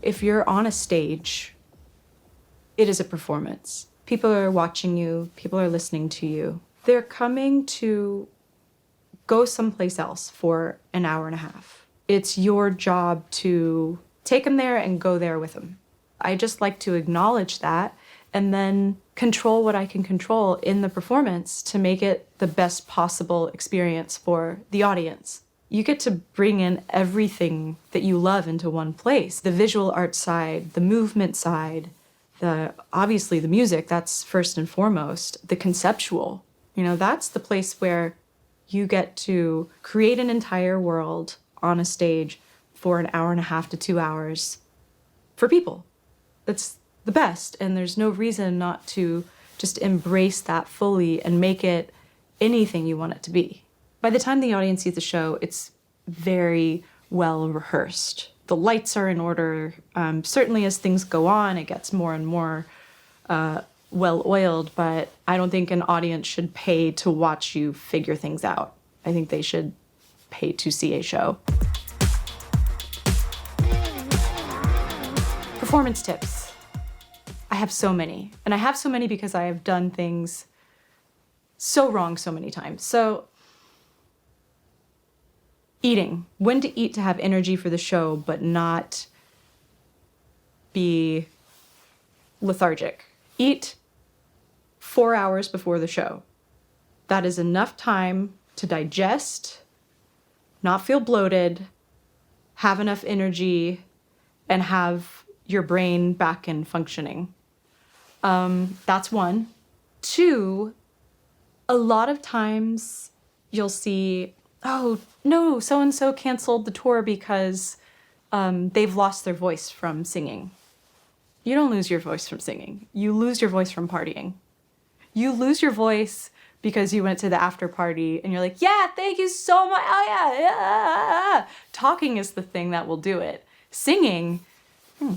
if you're on a stage, it is a performance. People are watching you, people are listening to you. They're coming to go someplace else for an hour and a half. It's your job to take them there and go there with them. I just like to acknowledge that and then control what I can control in the performance to make it the best possible experience for the audience. You get to bring in everything that you love into one place. The visual art side, the movement side, obviously the music, that's first and foremost. The conceptual, that's the place where you get to create an entire world on a stage for an hour and a half to 2 hours for people. That's the best, and there's no reason not to just embrace that fully and make it anything you want it to be. By the time the audience sees the show, it's very well rehearsed. The lights are in order. Certainly as things go on, it gets more and more well-oiled, but I don't think an audience should pay to watch you figure things out. I think they should pay to see a show. Performance tips. I have so many. And I have so many because I have done things so wrong so many times. So, eating. When to eat to have energy for the show, but not be lethargic. Eat 4 hours before the show. That is enough time to digest, not feel bloated, have enough energy, and have your brain back in functioning. That's one. Two, a lot of times you'll see, oh, no, so-and-so canceled the tour because they've lost their voice from singing. You don't lose your voice from singing. You lose your voice from partying. You lose your voice because you went to the after party and you're like, yeah, thank you so much. Oh, yeah. Talking is the thing that will do it. Singing,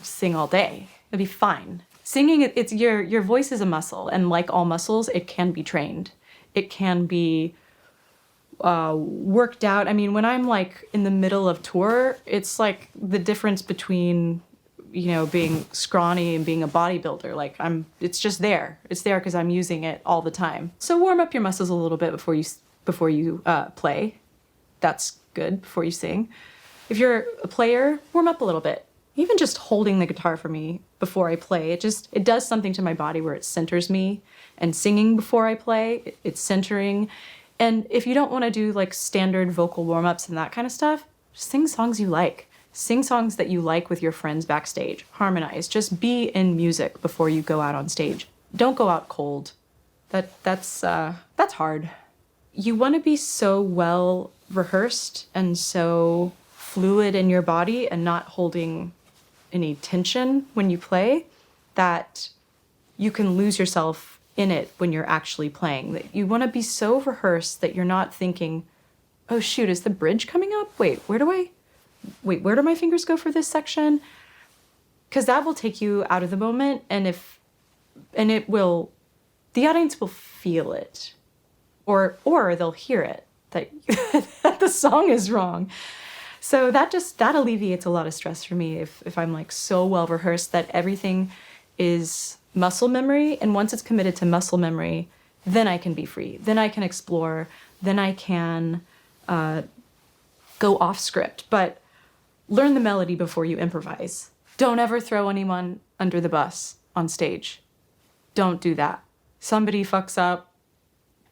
sing all day. It'll be fine. Singing, it's your voice is a muscle, and like all muscles, it can be trained. It can be worked out. I mean, when I'm like in the middle of tour, it's like the difference between, being scrawny and being a bodybuilder. Like it's just there. It's there because I'm using it all the time. So warm up your muscles a little bit before you play. That's good before you sing. If you're a player, warm up a little bit. Even just holding the guitar for me before I play, it does something to my body where it centers me. And singing before I play, it's centering. And if you don't want to do like standard vocal warm-ups and that kind of stuff, sing songs you like. Sing songs that you like with your friends backstage. Harmonize. Just be in music before you go out on stage. Don't go out cold. That's hard. You want to be so well rehearsed and so fluid in your body and not holding any tension when you play that you can lose yourself in it when you're actually playing. That you want to be so rehearsed that you're not thinking, oh shoot, is the bridge coming up? Wait, where do my fingers go for this section? Because that will take you out of the moment, and the audience will feel it, or they'll hear it that that the song is wrong. So that alleviates a lot of stress for me if I'm like so well rehearsed that everything is muscle memory, and once it's committed to muscle memory, then I can be free. Then I can explore. Then I can go off script. But learn the melody before you improvise. Don't ever throw anyone under the bus on stage. Don't do that. Somebody fucks up,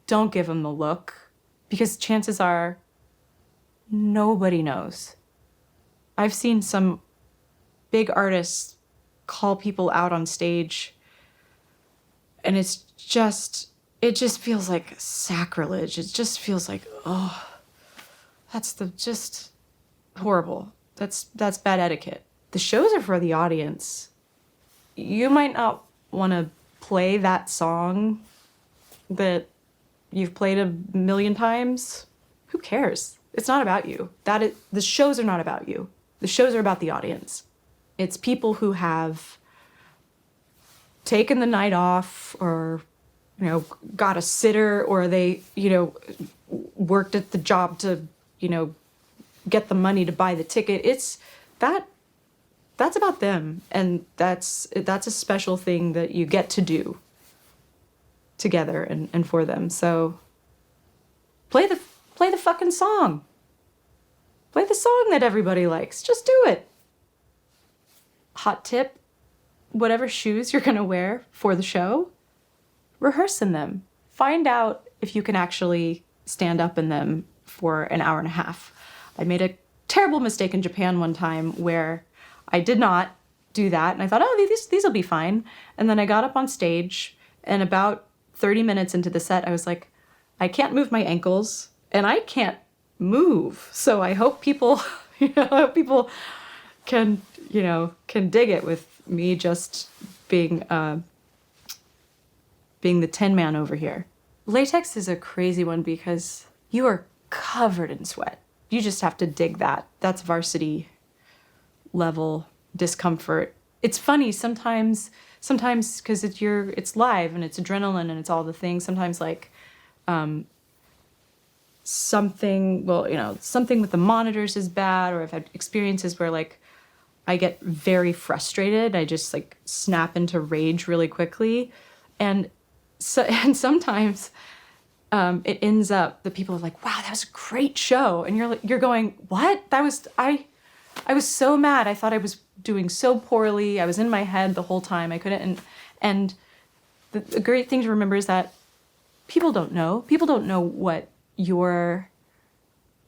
don't give them the look, because chances are nobody knows. I've seen some big artists call people out on stage, and it just feels like sacrilege. It just feels like, oh, that's just horrible. That's bad etiquette. The shows are for the audience. You might not want to play that song that you've played a million times. Who cares? It's not about you. The shows are not about you. The shows are about the audience. It's people who have taken the night off, or, got a sitter, or they, worked at the job to, get the money to buy the ticket. It's that that's about them, and that's a special thing that you get to do together and for them. So play the fucking song. Play the song that everybody likes. Just do it. Hot tip, whatever shoes you're gonna wear for the show, rehearse in them. Find out if you can actually stand up in them for an hour and a half. I made a terrible mistake in Japan one time where I did not do that, and I thought, oh, these will be fine. And then I got up on stage, and about 30 minutes into the set, I was like, I can't move my ankles, and I can't move. So I hope people, I hope people can dig it with me just being the Tin Man over here. Latex is a crazy one because you are covered in sweat. You just have to dig that. That's varsity level discomfort. It's funny sometimes because it's live and it's adrenaline and it's all the things. Sometimes like something with the monitors is bad, or I've had experiences where like I get very frustrated. I just like snap into rage really quickly. And sometimes it ends up that people are like, wow, that was a great show. And you're going, what? I was so mad. I thought I was doing so poorly. I was in my head the whole time. I couldn't. And the great thing to remember is that people don't know. People don't know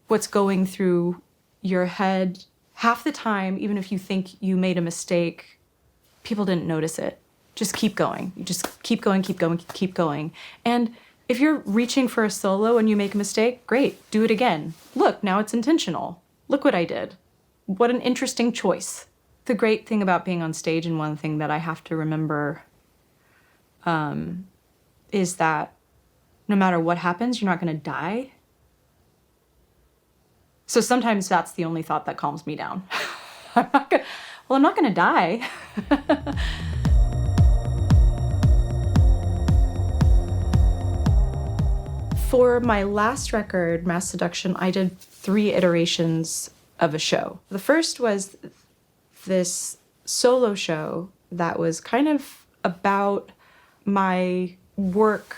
what's going through your head. Half the time, even if you think you made a mistake, people didn't notice it. Just keep going. You just keep going, keep going, keep going. And if you're reaching for a solo and you make a mistake, great, do it again. Look, now it's intentional. Look what I did. What an interesting choice. The great thing about being on stage, and one thing that I have to remember is that no matter what happens, you're not going to die. So sometimes that's the only thought that calms me down. I'm not going to die. For my last record, Mass Seduction, I did 3 iterations of a show. The first was this solo show that was kind of about my work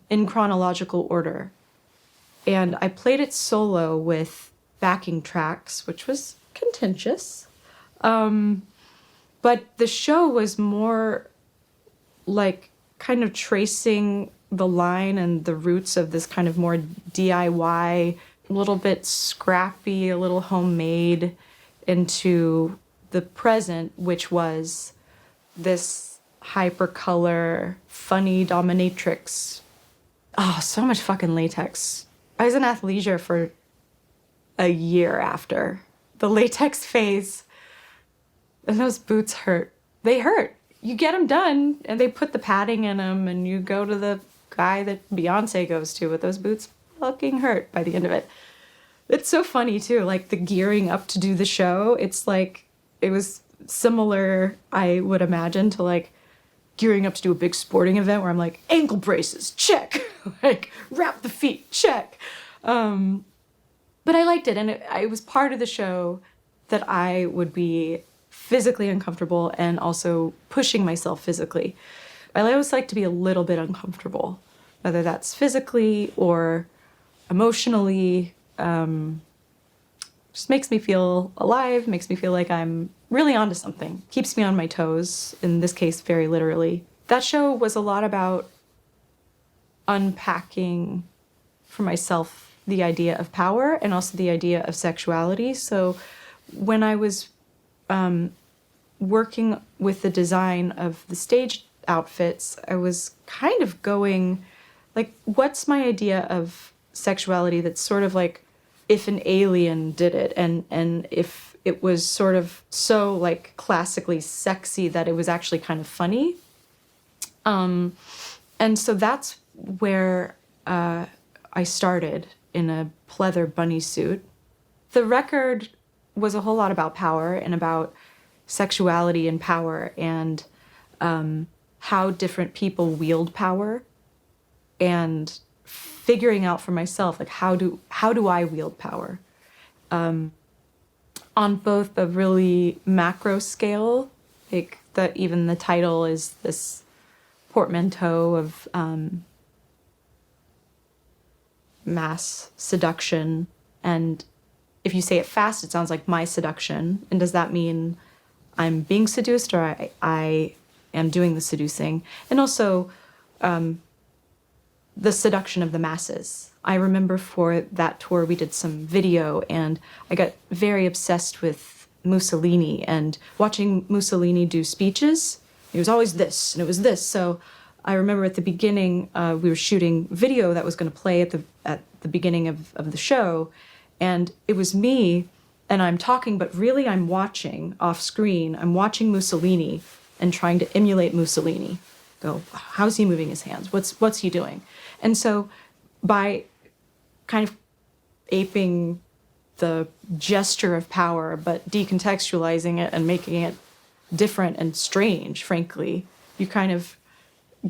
in chronological order. And I played it solo with backing tracks, which was contentious. But the show was more like kind of tracing the line and the roots of this kind of more DIY, a little bit scrappy, a little homemade, into the present, which was this hypercolor, funny dominatrix. Oh, so much fucking latex. I was in athleisure for a year after the latex phase, and those boots hurt. They hurt. You get them done, and they put the padding in them, and you go to the guy that Beyonce goes to, but those boots fucking hurt by the end of it. It's so funny, too, like the gearing up to do the show. It's like, it was similar, I would imagine, to like gearing up to do a big sporting event where I'm like, ankle braces, check. Like, wrap the feet, check. But I liked it, and it was part of the show that I would be physically uncomfortable and also pushing myself physically. I always like to be a little bit uncomfortable, whether that's physically or emotionally. Just makes me feel alive, makes me feel like I'm really onto something, keeps me on my toes, in this case, very literally. That show was a lot about unpacking for myself the idea of power and also the idea of sexuality. So when I was working with the design of the stage outfits, I was kind of going, like, what's my idea of sexuality that's sort of like if an alien did it, and if it was sort of so like classically sexy that it was actually kind of funny. And so that's where I started, in a pleather bunny suit. The record was a whole lot about power and about sexuality and power, and how different people wield power, and figuring out for myself, like, how do I wield power? on both a really macro scale, like even the title is this portmanteau of mass seduction, and if you say it fast, it sounds like my seduction. And does that mean I'm being seduced, or I am doing the seducing? And also the seduction of the masses. I remember for that tour we did some video, and I got very obsessed with Mussolini and watching Mussolini do speeches. It was always this, and it was this. So I remember at the beginning, we were shooting video that was going to play at the beginning of the show, and it was me, and I'm talking, but really I'm watching off screen. I'm watching Mussolini and trying to emulate Mussolini. Go, how's he moving his hands? What's he doing? And so by kind of aping the gesture of power, but decontextualizing it and making it different and strange, frankly, you kind of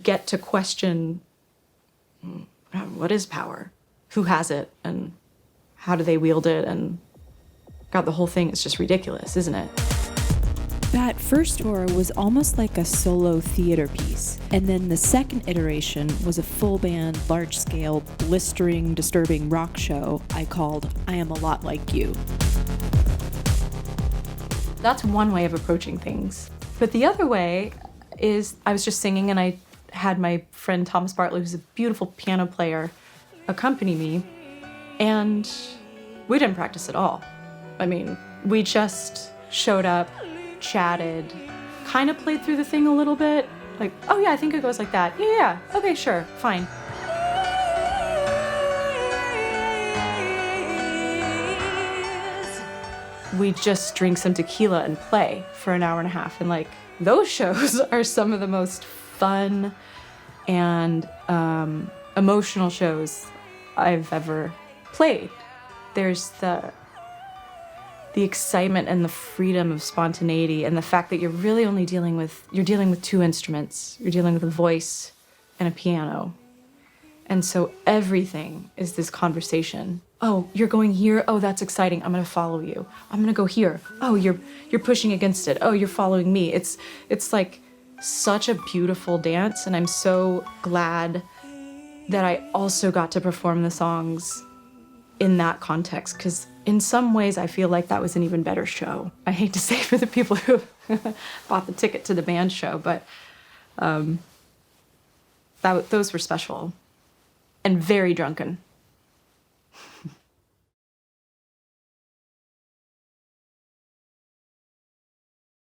get to question, what is power? Who has it? And how do they wield it? And God, the whole thing is just ridiculous, isn't it? That first tour was almost like a solo theater piece, and then the second iteration was a full band, large-scale, blistering, disturbing rock show I called I Am a Lot Like You. That's one way of approaching things. But the other way is I was just singing, and I had my friend Thomas Bartley, who's a beautiful piano player, accompany me, and we didn't practice at all. I mean, we just showed up, chatted, kind of played through the thing a little bit. Like, oh yeah, I think it goes like that. Yeah, okay, sure, fine. We just drink some tequila and play for an hour and a half. And like, those shows are some of the most fun and emotional shows I've ever played. There's the excitement and the freedom of spontaneity, and the fact that you're really only dealing with two instruments. You're dealing with a voice and a piano. And so everything is this conversation. Oh, you're going here? Oh, that's exciting. I'm gonna follow you. I'm gonna go here. Oh, you're pushing against it. Oh, you're following me. It's like such a beautiful dance, and I'm so glad that I also got to perform the songs in that context, because in some ways I feel like that was an even better show. I hate to say for the people who bought the ticket to the band show, but those were special and very drunken.